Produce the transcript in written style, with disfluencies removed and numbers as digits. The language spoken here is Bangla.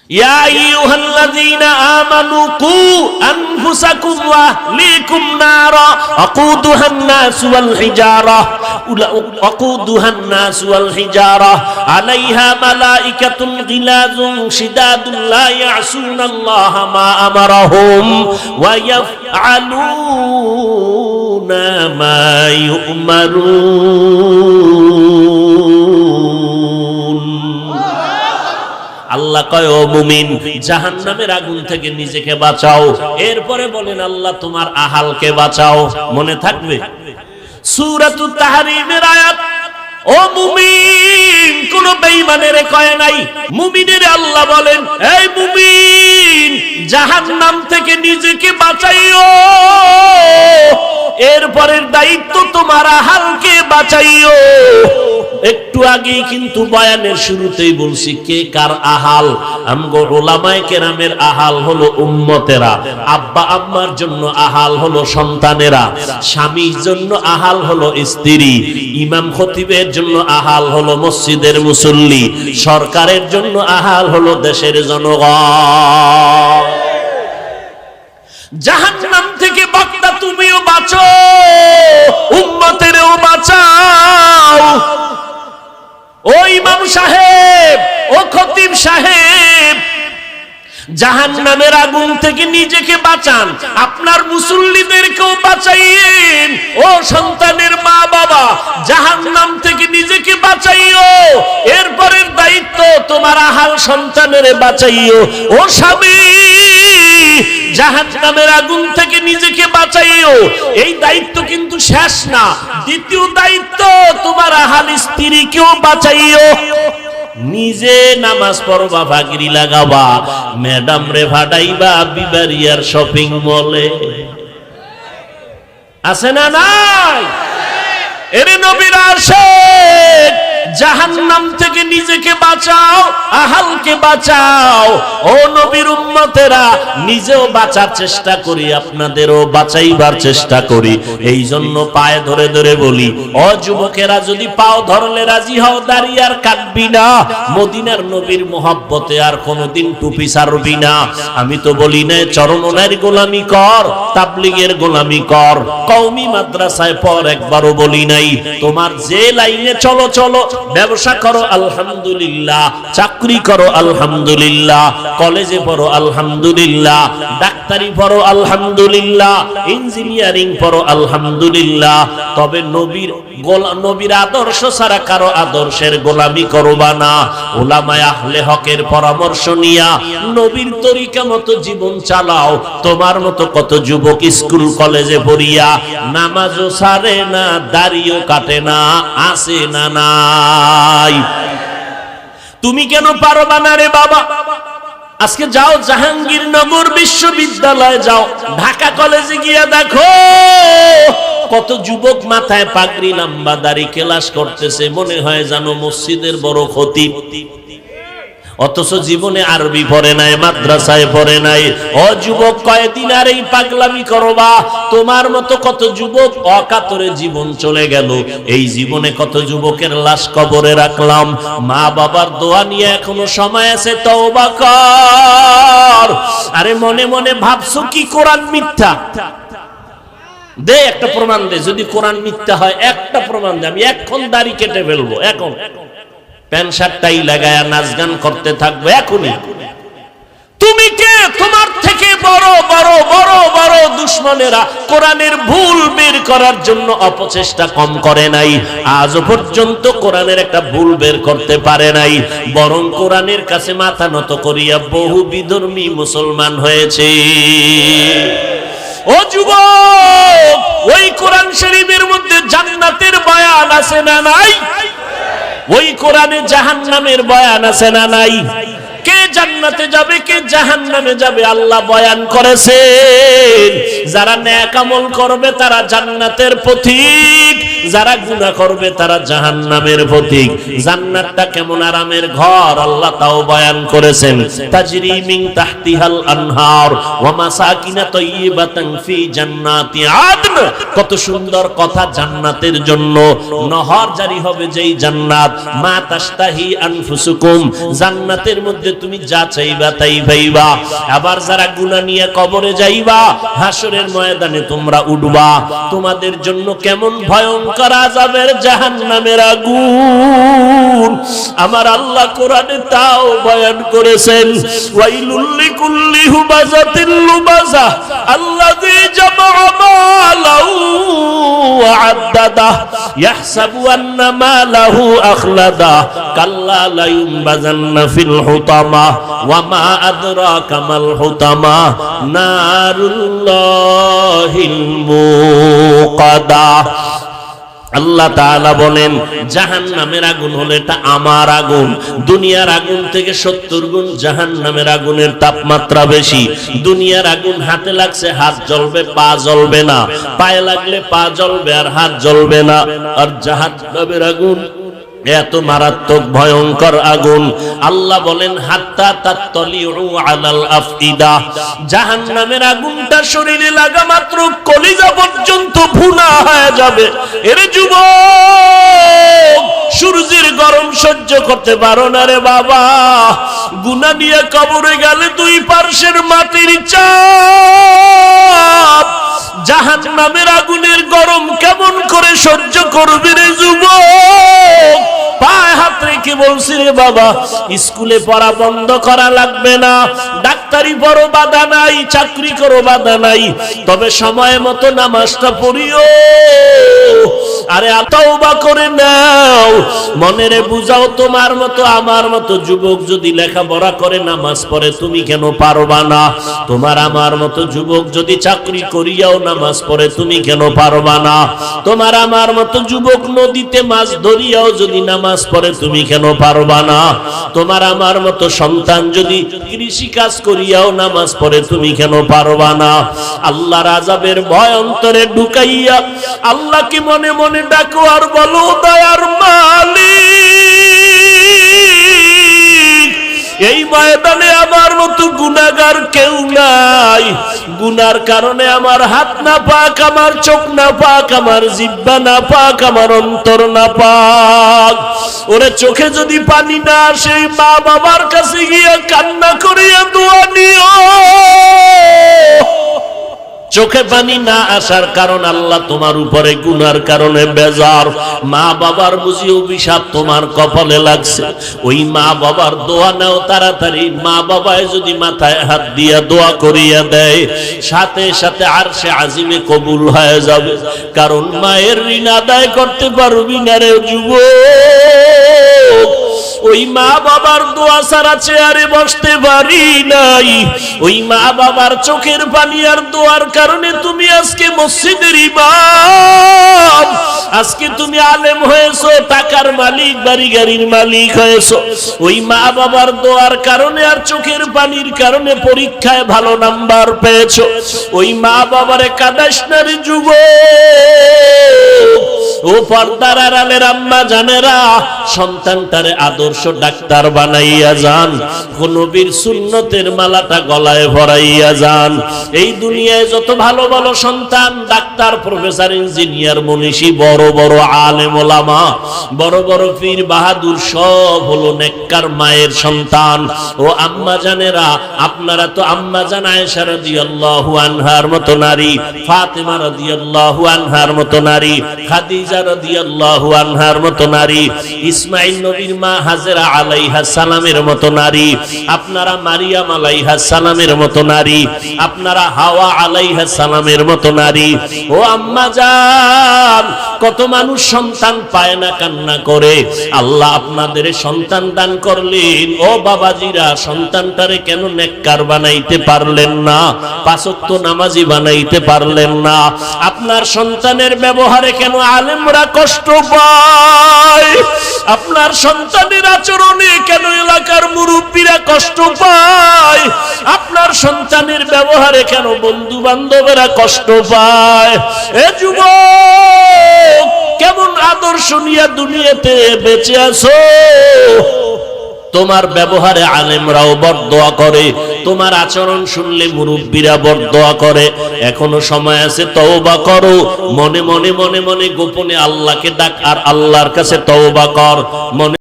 ইয়া আইয়ুহাল্লাযীনা আমানু কু আনফুসাকুম ওয়া আহলিকুম নারা ওয়াকুদুহান নাস ওয়াল হিজারা আলাইহা মালাইকাতুন গিলাযুন শিদাদুন লা ইয়াসুনাল্লাহা মা আমারাহুম ওয়া ইয়াফআলুনা মা ইউমারুন। আল্লাহ কয়, ও মুমিন, জাহান্নামের আগুন থেকে নিজেকে বাঁচাও। এরপরে বলেন, আল্লাহ তোমার আহালকে বাঁচাও। মনে থাকবে সূরাতুত তাহরীমের আয়াত। ও মুমিন, কোন বেঈমানের কয় নাই, মুমিনের আল্লাহ বলেন, এই মুমিন, জাহান্নাম থেকে নিজেকে বাঁচাইও। এরপরের দায়িত্ব তোমার আহালকে বাঁচাইও। একটু আগেই কিন্তু বয়ানের শুরুতেই বলছি কে কার আহাল। আমগো উলামায়ে কেরামের আহাল হলো উম্মতেরা, আব্বা আম্মার জন্য আহাল হলো সন্তানেরা, স্বামীর জন্য আহাল হলো স্ত্রী, ইমাম খতিবের জন্য আহাল হলো মসজিদের মুসল্লি, সরকারের জন্য আহাল হলো দেশের জনগণ। জাহান্নাম থেকে বক্তা তুমিও বাঁচো, উম্মতেরও বাঁচাও। ও ইমাম সাহেব, ও খতিব সাহেব, জাহান্নামের আগুন থেকে নিজেকে বাঁচান, আপনার মুসল্লিদেরকেও বাঁচাইয়েন। ও সন্তানের মা বাবা, জাহান্নাম থেকে নিজেকে বাঁচাইও। এরপরের দায়িত্ব তোমার আহাল সন্তানের বাঁচাইও। ও স্বামী, জাহান্নামের আগুন থেকে নিজেকে বাঁচাইও। এই দায়িত্ব কিন্তু শেষ না, দ্বিতীয় দায়িত্ব তোমার আহাল স্ত্রীকেও বাঁচাইও। নিজে নামাজ পড়বা, ফাগরি লাগাবা, ম্যাডাম রে ভাড়াইবা বিবারিয়ার শপিং মলে। আছে না নাই? এরে নবীর আশিক, জাহান্নাম থেকে নিজেকে বাঁচাও, আহালকে বাঁচাও। ও নবীর উম্মতেরা, নিজেও বাঁচার চেষ্টা করি, আপনাদেরও বাঁচাইবার চেষ্টা করি। এই জন্য পায়ে ধরে ধরে বলি, ও যুবকেরা, যদি পাও ধরলে রাজি হও, দাড়ি আর কাটবি না, মদিনার নবীর মোহাব্বতে আর কোনোদিন টুপি ছাড়বি না। আমি তো বলি না চরমনের গোলামি কর, তাবলীগের গোলামি কর, কওমি মাদ্রাসায় পড়, একবারও বলি নাই। তোমার যে লাইনে চলো চলো, ব্যবসা করো আলহামদুলিল্লাহ, চাকরি করো আলহামদুলিল্লাহ, কলেজে পড়ো আলহামদুলিল্লাহ, ডাক্তারি পড়ো আলহামদুলিল্লাহ, ইঞ্জিনিয়ারিং পড়ো আলহামদুলিল্লাহ। তবে নবীর আদর্শ ছাড়া কারো আদর্শের গোলামি করবা না। উলামায়ে আহলে হকের পরামর্শ নিয়া নবীর তরিকা মতো জীবন চালাও। তোমার মতো কত যুবক স্কুল কলেজে পড়িয়া নামাজও ছাড়ে না, দাড়িও কাটে না, আসে না নাই। তুমি কেন পারবা না রে বাবা? আজকে যাও জাহাঙ্গীরনগর বিশ্ববিদ্যালয়ে যাও, ঢাকা কলেজে গিয়া দেখো কত যুবক মাথায় পাগড়ি, লম্বা দাড়ি, ক্লাস করতেছে, মনে হয় যেন মসজিদের বড় খতিব, অথচ জীবনে আরবি পড়ে নাই, মাদ্রাসায় পড়ে নাই। ও যুবক, কয়দিন আর এই পাগলামি করবা? তোমার মতো কত যুবক অকাতরে জীবন চলে গেল। এই জীবনে কত যুবকের লাশ কবরে রাখলাম। মা বাবার দোয়া নিয়ে এখনো সময় আছে, তওবা কর। আরে মনে মনে ভাবছো কি কোরআন মিথ্যা? দে একটা প্রমাণ দে, যদি কোরআন মিথ্যা হয় একটা প্রমাণ দে, আমি এখন দাড়ি কেটে ফেলবো, এখন প্যান্ট শার্টটাই লাগায়া নাচ গান করতে থাকবো এখনই। তুমি কে? তোমার থেকে বড় বড় বড় বড় দুশমনেরা কোরআনের ভুল বের করার জন্য অপচেষ্টা কম করে নাই। আজ পর্যন্ত কোরআনের একটা ভুল বের করতে পারে নাই, বরং কোরআনের কাছে মাথা নত করিয়া বহু বিধর্মী মুসলমান হয়েছে। ও যুবক, ওই কোরআন শরীফের মধ্যে জান্নাতের বয়ান আছে না নাই? ওই কোরআনে জাহান্নামের বয়ান আছে না নাই? কে জান্নাতে যাবে, কে জাহান্নামে যাবে আল্লাহ বয়ান করেছেন। যারা নেক আমল করবে তারা জান্নাতের পথিক, যারা গুনাহ করবে তারা জাহান্নামের প্রতীক। জান্নাতটা কেমন আরামের ঘর আল্লাহ তাও বয়ান করেছেন, তাজরি মিন তাহতিহাল আনহার ওয়া মাসাকিনা তাইয়্যিবাতান ফি জান্নাতি আদন। কত সুন্দর কথা, জান্নাতের জন্য নহর জারি হবে যেই জান্নাত, মা তাশতাহি আনফুসুকুম, জান্নাতের মধ্যে তুমি যা চাইবা তাই পাইবা। আবার যারা গুনাহ নিয়ে কবরে যাইবা, হাসরের ময়দানে তোমরা উঠবা, তোমাদের জন্য কেমন ভয়ঙ্কর আযাবের জাহান্নামের আগুন আমার আল্লাহ কোরআনে তাও বয়ান করেছেন। ওয়াইলুল লিকুল্লি হুমাযাতিল লুমাযা আল্লাযী জামা'a মালাহু ওয়া আদ্দাদা ইয়াহসাবু আন্না মালাহু আখলাদা কাল্লা লা ইউনবাযান্না ফিল হুতামা ওয়া মা আদরাকা মাল হুতামা নারুল্লাহিল মুকাদা। আল্লাহ তাআলা বলেন জাহান্নামের আগুন হলো এটা আমার আগুন, দুনিয়ার আগুন থেকে 70 গুণ জাহান্নামের আগুনের তাপমাত্রা বেশি। দুনিয়ার আগুন হাতে লাগছে হাত জ্বলবে, পা জ্বলবে না, পায়ে লাগলে পা জ্বলবে আর হাত জ্বলবে না। আর জাহান্নামের আগুন এত মারাত্মক ভয়ঙ্কর আগুন, আল্লাহ বলেন হাত্তা তাত্তালিউ আলাল আফইদা, জাহান্নামের আগুনটা শরীরে লাগা মাত্র কলিজা পর্যন্ত ভুনা হয়ে যাবে। এর যুবক, সূর্যের গরম সহ্য করতে পারো না রে বাবা, গুনাহ নিয়ে কবরে গেলে দুই পার্শ্বের মাটির চাপ, জাহান্নামের আগুনের গরম কেমন করে সহ্য করবে রে যুবক? পায়ে হাত রেখে বলছি রে বাবা, স্কুলে পড়া বন্ধ করা লাগবে না, ডাক্তারি পড়ো বাধা নাই, চাকরি করো বাধা নাই, তবে সময় মতো নামাজটা পড়িও। আরে তওবা করে নাও, মনেরে বুঝাও তোমার মতো আমার মতো যুবক যদি লেখাপড়া করে নামাজ পড়ে তুমি কেন পারবা না? তোমার আমার মতো যুবক যদি চাকরি করিয়াও নামাজ পড়ে তুমি কেন পারবা না? তোমার আমার মতো যুবক নদীতে মাছ ধরিয়াও যদি নামাজ পড়ে তুমি কেন পারবা না? তোমার আমার মতো সন্তান যদি কৃষি কাজ করিয়াও নামাজ পড়ে তুমি কেন পারবা না? আল্লাহর আযাবের ভয় অন্তরে ঢুকাইয়া আল্লাহকে মনে মনে ডাকো আর বলো, দয়ার মালিক, এই ময়দানে আমার মতো গুনাহগার কেউ নাই, গুনার কারণে আমার হাত না পাক, আমার চোখ না পাক, আমার জিহ্বা না পাক, আমার অন্তর না পাক। ওরে চোখে যদি পানি না আসে, মা বাবার কাছে গিয়ে কান্না করিয়া দোয়া নিও। চোখে পানি না আসার কারণ আল্লাহ তোমার উপরে গুনার কারণে বেজার, মা বাবার বুঝি অভিশাপ তোমার কপালে লাগছে, ওই মা বাবার দোয়া নাও তাড়াতাড়ি। মা বাবায় যদি মাথায় হাত দিয়া দোয়া করিয়া দেয়, সাথে সাথে আরশে আজিমে কবুল হয়ে যাবে, কারণ মায়ের ঋণ আদায় করতে পারবি না রে যুবক। ওই মা বাবার দোয়া ছাড়া চেয়ারে বসতে পারি নাই, ওই মা বাবার চোখের পানি আর দোয়ার কারণে তুমি আজকে মসজিদের ইমাম, আজকে তুমি আলেম হয়েছো, টাকার মালিক, বাড়ি গাড়ির মালিক হয়েছো। ওই মা বাবার দোয়ার কারণে আর চোখের পানির কারণে পরীক্ষায় ভালো নাম্বার পেয়েছো। ওই মা বাবারে কাঁদাস না রে যুবক। ও পর্দার আড়ালের আম্মা জানেরা, সন্তানটারে আদর্শ ডাক্তার বানাইয়া যান, নবীর সুন্নতের মালাটা গলায় ভরাইয়া যান। এই দুনিয়ায় যত ভালো ভালো সন্তান, ডাক্তার, প্রফেসর, ইঞ্জিনিয়ার, মনীষী, বড় বড় আলেম ওলামা, বড় বড় পীর বাহাদুর, সব হলো নেককার মায়ের সন্তান। ও আম্মা জানেরা, আপনারা তো আম্মা জান আয়েশা রাদিয়াল্লাহু আনহার মতো নারী, ফাতেমা রাদিয়াল্লাহু আনহার মতো নারী, খাদিজা রাদিয়াল্লাহু আনহার মতো নারী, ইসমাঈল নবীর মা হাজেরা আলাইহাস সালামের মতো নারী, আপনারা মারিয়াম আলাইহাস সালামের মতো নারী, আপনারা হাওয়া আলাইহাস সালামের মতো নারী। ও আম্মা জান, কত মানুষ সন্তান পায় না, কান্না করে। আল্লাহ আপনাদের সন্তান দান করলেন, ও বাবাজিরা, সন্তানটারে কেন নেককার বানাইতে পারলেন না? পাঁচ ওয়াক্ত নামাজি বানাইতে পারলেন না? আপনার সন্তানের ব্যবহারে কেন আলেমরা কষ্ট পায়? আপনার সন্তানের আচরণে কেন এলাকার মুরব্বীরা কষ্ট পায়? আপনার সন্তানের ব্যবহারে কেন বন্ধু বান্ধবেরা কষ্ট পায়? এ যুবক, কেমন আদর্শ নিয়ে দুনিয়াতে বেঁচে আছো। তোমার ব্যবহারে আলেমরাও বরদোয়া করে, তোমার আচরণ শুনলে মুরব্বীরা বরদোয়া করে। এখনো সময় আছে, তওবা করো। মনে মনে গোপনে আল্লাহকে ডাক আর আল্লাহর কাছে তওবা কর। মনে